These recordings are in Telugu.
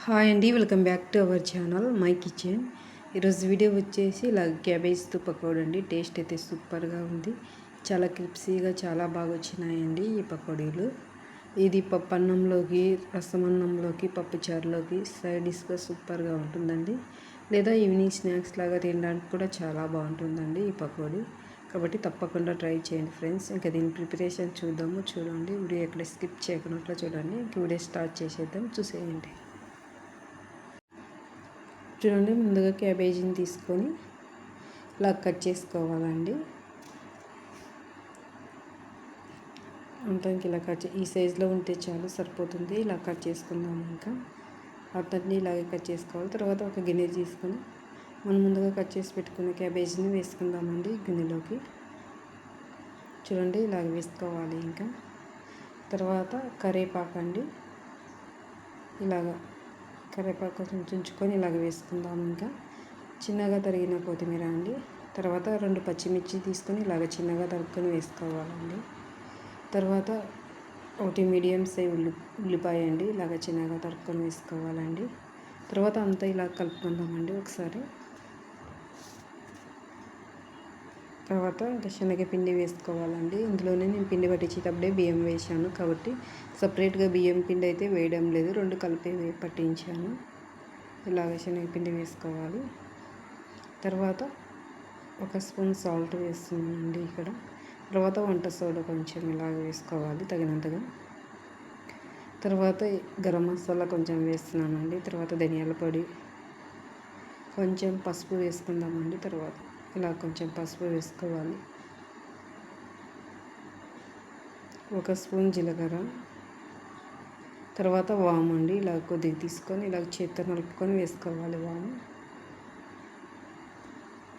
హాయ్ అండి, welcome back to our channel my kitchen. ఈరోజు వీడియో వచ్చేసి ఇలా క్యాబేజ్తో పకోడీ అండి. టేస్ట్ అయితే సూపర్గా ఉంది. చాలా క్రిప్సీగా చాలా బాగా వచ్చినాయండి ఈ పకోడీలు. ఇది పప్పు అన్నంలోకి, రసం అన్నంలోకి, పప్పుచారులోకి సైడ్ డిష్గా సూపర్గా ఉంటుందండి. లేదా ఈవినింగ్ స్నాక్స్ లాగా తినడానికి కూడా చాలా బాగుంటుందండి ఈ పకోడీ. కాబట్టి తప్పకుండా ట్రై చేయండి ఫ్రెండ్స్. ఇంకా దీని ప్రిపరేషన్ చూడండి. వీడియో ఎక్కడ స్కిప్ చేయకుండా చూడండి. ఇంక వీడియో స్టార్ట్ చేసేద్దాం, చూసేయండి. చూడండి, ముందుగా క్యాబేజీని తీసుకొని ఇలా కట్ చేసుకోవాలండి. అంతానికి ఇలా ఈ సైజులో ఉంటే చాలు, సరిపోతుంది. ఇలా కట్ చేసుకుందాము. ఇంకా అతన్ని ఇలాగే కట్ చేసుకోవాలి. తర్వాత ఒక గిన్నె తీసుకొని మనం ముందుగా కట్ చేసి పెట్టుకున్న క్యాబేజీని వేసుకుందామండి గిన్నెలోకి. చూడండి, ఇలాగ వేసుకోవాలి. ఇంకా తర్వాత కరివేపాకండి, ఇలాగా కరివేపాకు కొంచెం చుంచుకొని ఇలాగ వేసుకుందాము. ఇంకా చిన్నగా తరిగిన కొత్తిమీర అండి. తర్వాత 2 పచ్చిమిర్చి తీసుకొని ఇలాగ చిన్నగా తరుక్కొని వేసుకోవాలండి. తర్వాత ఒకటి మీడియం సైజ్ ఉల్లిపాయ అండి, ఇలాగ చిన్నగా తరుక్కొని వేసుకోవాలండి. తర్వాత అంతా ఇలా కలుపుకుందామండి ఒకసారి. తర్వాత ఇంకా శనగపిండి వేసుకోవాలండి. ఇందులోనే నేను పిండి పట్టించేటప్పుడే బియ్యం వేసాను కాబట్టి సపరేట్గా బియ్యం పిండి అయితే వేయడం లేదు, 2 కలిపి పట్టించాను. ఇలాగ శనగపిండి వేసుకోవాలి. తర్వాత 1 స్పూన్ సాల్ట్ వేస్తున్నానండి ఇక్కడ. తర్వాత వంట సోడా కొంచెం ఇలాగ వేసుకోవాలి తగినంతగా. తర్వాత గరం మసాలా కొంచెం వేస్తున్నానండి. తర్వాత ధనియాల పొడి, కొంచెం పసుపు వేసుకుందామండి. తర్వాత ఇలా కొంచెం పసుపు వేసుకోవాలి. 1 స్పూన్ జీలకర్ర, తర్వాత వాము అండి. ఇలా కొద్దిగా తీసుకొని ఇలా చేత్తో నలుపుకొని వేసుకోవాలి వాము.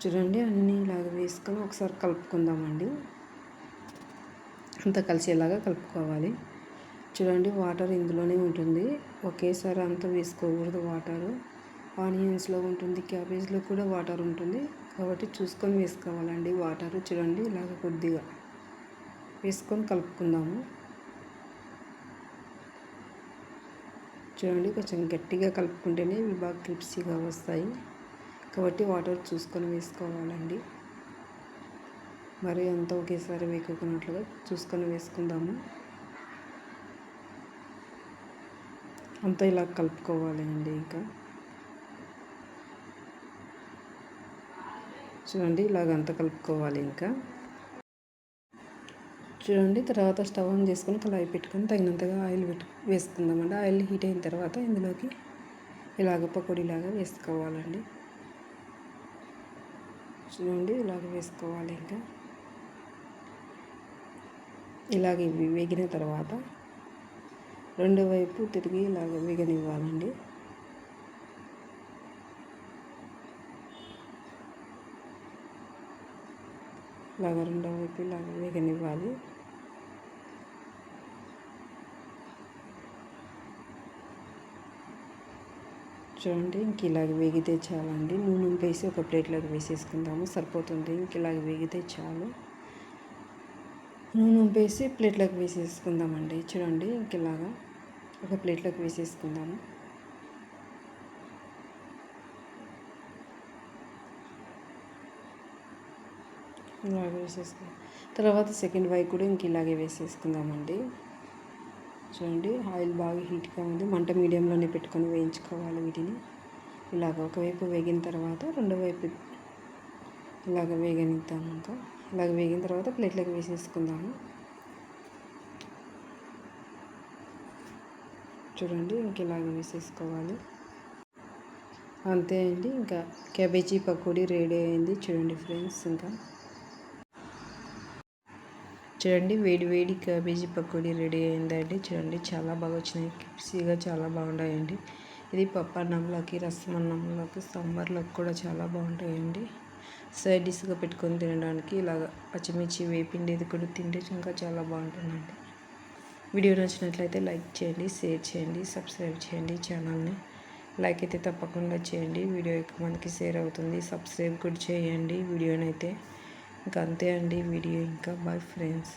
చూడండి, అన్నీ ఇలాగ వేసుకొని ఒకసారి కలుపుకుందామండి. అంతా కలిసేలాగా కలుపుకోవాలి. చూడండి, వాటర్ ఇందులోనే ఉంటుంది, ఒకేసారి అంతా వేసుకోకూడదు. వాటరు ఆనియన్స్లో ఉంటుంది, క్యాబేజ్లో కూడా వాటర్ ఉంటుంది కాబట్టి చూసుకొని వేసుకోవాలండి వాటర్. చూడండి, ఇలాగ కొద్దిగా వేసుకొని కలుపుకుందాము. చూడండి, కొంచెం గట్టిగా కలుపుకుంటేనే ఇవి బాగా క్రిప్సీగా వస్తాయి కాబట్టి వాటర్ చూసుకొని వేసుకోవాలండి. మరి అంతా ఒకేసారి వేసుకున్నట్లుగా చూసుకొని వేసుకుందాము. అంతా ఇలా కలుపుకోవాలి అండి. ఇంకా చూడండి, ఇలాగ అంతా కలుపుకోవాలి. ఇంకా చూడండి, తర్వాత స్టవ్ ఆన్ చేసుకొని కళాయి పెట్టుకొని తగినంతగా ఆయిల్ వేసుకుందామండి. ఆయిల్ హీట్ అయిన తర్వాత ఇందులోకి ఇలాగ పకోడీలాగా వేసుకోవాలండి. చూడండి, ఇలాగ వేసుకోవాలి. ఇంకా ఇలాగ ఇవి వేగిన తర్వాత రెండో వైపు తిరిగి ఇలాగ వేగనివ్వాలండి. ఇలాగ రెండో వైపు ఇలాగ వేగనివ్వాలి. చూడండి, ఇంక ఇలాగ వేగితే చాలండి. నూనె వేసి ఒక ప్లేట్లోకి వేసేసుకుందాము, సరిపోతుంది. ఇంక ఇలాగ వేగితే చాలు. నూనె వేసి ప్లేట్లోకి వేసేసుకుందామండి. చూడండి, ఇంక ఇలాగా ఒక ప్లేట్లోకి వేసేసుకుందాము. ఇలాగ వేసేసుకుందాం. తర్వాత సెకండ్ వైపు కూడా ఇంక ఇలాగే వేసేసుకుందామండి. చూడండి, ఆయిల్ బాగా హీట్గా ఉంది, మంట మీడియంలోనే పెట్టుకొని వేయించుకోవాలి వీటిని. ఇలాగ ఒకవైపు వేగిన తర్వాత రెండో వైపు ఇలాగ వేగనిద్దాము. ఇంకా ఇలాగ వేగిన తర్వాత ప్లేట్లోకి వేసేసుకుందాము. చూడండి, ఇంక ఇలాగ వేసేసుకోవాలి. అంతే అండి, ఇంకా క్యాబేజీ పకోడీ రెడీ అయింది. చూడండి ఫ్రెండ్స్, ఇంకా చూడండి, వేడి వేడి క్యాబేజీ పకోడీ రెడీ అయిందండి. చూడండి, చాలా బాగా వచ్చినాయి, క్రిప్సీగా చాలా బాగుంటాయండి. ఇది పప్పు అన్నంలోకి, రసం అన్నంలోకి, సాంబార్లోకి కూడా చాలా బాగుంటాయండి. సైడ్ డిష్గా పెట్టుకొని తినడానికి ఇలాగ పచ్చిమిర్చి వేపిండి ఇది కూడా తింటే ఇంకా చాలా బాగుంటుందండి. వీడియో నచ్చినట్లయితే లైక్ చేయండి, షేర్ చేయండి, సబ్స్క్రైబ్ చేయండి ఛానల్ని. లైక్ అయితే తప్పకుండా చేయండి, వీడియో ఎక్కువ మందికి షేర్ అవుతుంది. సబ్స్క్రైబ్ కూడా చేయండి వీడియోనైతే. ఇంకా అంతే అండి వీడియో. ఇంకా బాయ్ ఫ్రెండ్స్.